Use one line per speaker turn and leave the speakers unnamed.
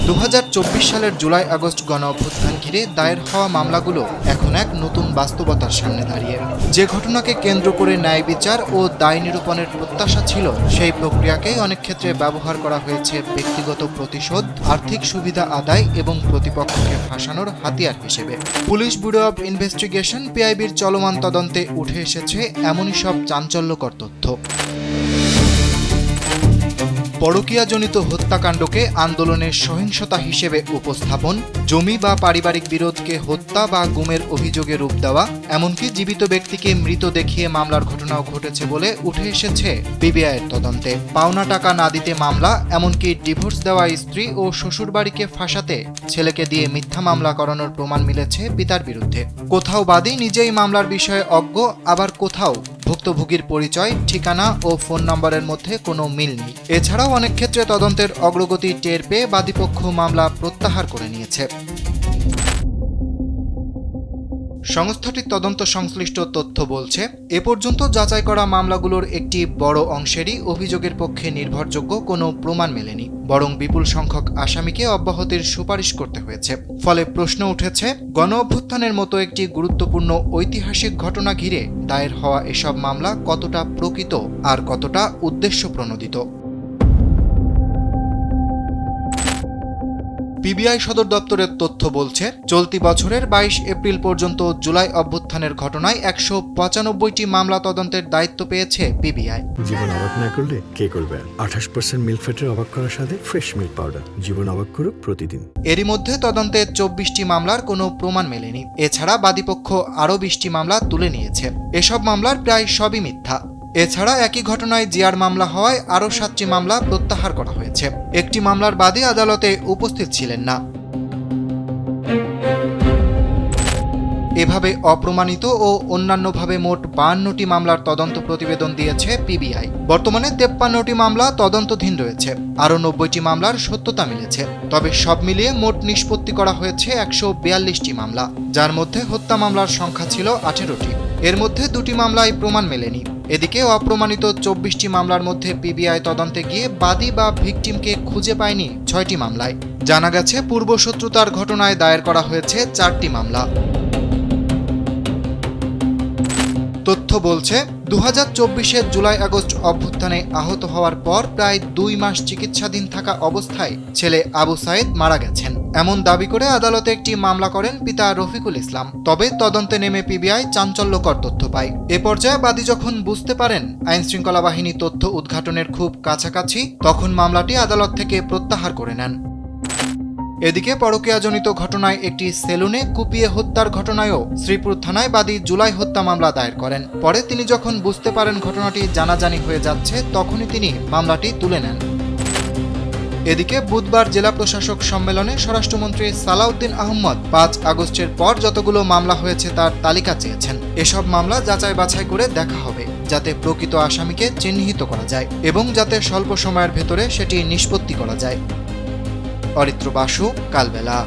2024 সালের July August গণ অভ্যুত্থান ঘিরে দায়ের হওয়া মামলাগুলো এখন এক নতুন বাস্তবতার সামনে দাঁড়িয়ে। যে ঘটনাকে কেন্দ্র করে ন্যায় বিচার ও দায় নিরূপণের প্রত্যাশা ছিল, সেই প্রক্রিয়াকেই অনেক ক্ষেত্রে ব্যবহার করা হয়েছে ব্যক্তিগত প্রতিশোধ, আর্থিক সুবিধা আদায় এবং প্রতিপক্ষকে ফাঁসানোর হাতিয়ার হিসেবে। পুলিশ ব্যুরো অব ইনভেস্টিগেশন পিআইবির চলমান তদন্তে উঠে এসেছে এমনই সব চাঞ্চল্যকর তথ্য। পরকীয়াজনিত হত্যাকাণ্ডকে আন্দোলনের সহিংসতা হিসেবে উপস্থাপন, জমি বা পারিবারিক বিরোধকে হত্যা বা গুমের অভিযোগে রূপ দেওয়া, এমনকি জীবিত ব্যক্তিকে মৃত দেখিয়ে মামলার ঘটনাও ঘটেছে বলে উঠে এসেছে পিবিআইয়ের তদন্তে। পাওনা টাকা না দিতে মামলা, এমনকি ডিভোর্স দেওয়া স্ত্রী ও শ্বশুরবাড়িকে ফাঁসাতে ছেলেকে দিয়ে মিথ্যা মামলা করানোর প্রমাণ মিলেছে পিতার বিরুদ্ধে। কোথাও বাদী নিজেই মামলার বিষয়ে অজ্ঞ, আবার কোথাও ভুক্তভোগীর পরিচয়, ঠিকানা ও ফোন নম্বরের মধ্যে কোনো মিল নেই। এছাড়াও অনেক ক্ষেত্রে তদন্তের অগ্রগতি টের পেয়ে বাদীপক্ষ মামলা প্রত্যাহার করে নিয়েছে। সংস্থাটির তদন্ত সংশ্লিষ্ট তথ্য বলছে, এ পর্যন্ত যাচাই করা মামলাগুলোর একটি বড় অংশেরই অভিযোগের পক্ষে নির্ভরযোগ্য কোনো প্রমাণ মেলেনি, বরং বিপুল সংখ্যক আসামিকে অব্যাহতির সুপারিশ করতে হয়েছে। ফলে প্রশ্ন উঠেছে, গণ অভ্যুত্থানের মতো একটি গুরুত্বপূর্ণ ঐতিহাসিক ঘটনা ঘিরে দায়ের হওয়া এসব মামলা কতটা প্রকৃত আর কতটা উদ্দেশ্যপ্রণোদিত। পিবিআই সদর দপ্তরের তথ্য বলছে, চলতি বছরের 22 এপ্রিল পর্যন্ত জুলাই অভ্যুত্থানের ঘটনায় 195টি মামলা তদন্তের দায়িত্ব পেয়েছে পিবিআই।
জীবন অবাক না করলে কে করবে? 28% মিল্ক ফ্যাটের অবাক করার সাথে ফ্রেশ মিল্ক পাউডার। জীবন অবাক করুক প্রতিদিন।
এরই মধ্যে তদন্তে 24টি মামলার কোনো প্রমাণ মেলেনি। এছাড়া বাদীপক্ষ আরও 20টি মামলা তুলে নিয়েছে। এসব মামলার প্রায় সবই মিথ্যা। এছাড়া একই ঘটনায় জিআর মামলা হওয়ায় আরও 7টি মামলা প্রত্যাহার করা হয়েছে। একটি মামলার বাদী আদালতে উপস্থিত ছিলেন না। এভাবে অপ্রমাণিত ও অন্যান্যভাবে মোট 52টি মামলার তদন্ত প্রতিবেদন দিয়েছে পিবিআই। বর্তমানে 53টি মামলা তদন্তাধীন রয়েছে। আরও 90টি মামলার সত্যতা মিলেছে। তবে সব মিলিয়ে মোট নিষ্পত্তি করা হয়েছে 142টি মামলা, যার মধ্যে হত্যা মামলার সংখ্যা ছিল 18টি। এর মধ্যে 2টি মামলায় প্রমাণ মেলেনি। এদিকে অপ্রমাণিত 24টি মামলার মধ্যে পিবিআই তদন্তে গিয়ে বাদী বা ভিকটিমকে খুঁজে পায়নি 6টি মামলায়। জানা গেছে, পূর্বশত্রুতার ঘটনায় দায়ের করা হয়েছে 4টি মামলা। তথ্য বলছে, 2024-এর জুলাই আগস্ট অভ্যুত্থানে আহত হওয়ার পর প্রায় 2 মাস চিকিৎসাধীন থাকা অবস্থায় ছেলে আবু সাইদ মারা গেছেন, এমন দাবি করে আদালতে একটি মামলা করেন পিতা রফিকুল ইসলাম। তবে তদন্তে নেমে পিবিআই চাঞ্চল্যকর তথ্য পায়। এ পর্যায়ে বাদী যখন বুঝতে পারেন আইনশৃঙ্খলা বাহিনী তথ্য উদ্ঘাটনের খুব কাছাকাছি, তখন মামলাটি আদালত থেকে প্রত্যাহার করে নেন। এদিকে পরকীয়াজনিত ঘটনায় একটি সেলুনে কুপিয়ে হত্যার ঘটনায়ও শ্রীপুর থানায় বাদী জুলাই হত্যা মামলা দায়ের করেন। পরে তিনি যখন বুঝতে পারেন ঘটনাটি জানাজানি হয়ে যাচ্ছে, তখনই তিনি মামলাটি তুলে নেন। এদিকে বুধবার জেলা প্রশাসক সম্মেলনে স্বরাষ্ট্রমন্ত্রী সালাউদ্দিন আহমদ 5 আগস্টের পর যতগুলো মামলা হয়েছে তার তালিকা চেয়েছেন। এসব মামলা যাচাই বাছাই করে দেখা হবে, যাতে প্রকৃত আসামিকে চিহ্নিত করা যায় এবং যাতে স্বল্প সময়ের ভেতরে সেটি নিষ্পত্তি করা যায়। অরিত্র বাসু, কালবেলা।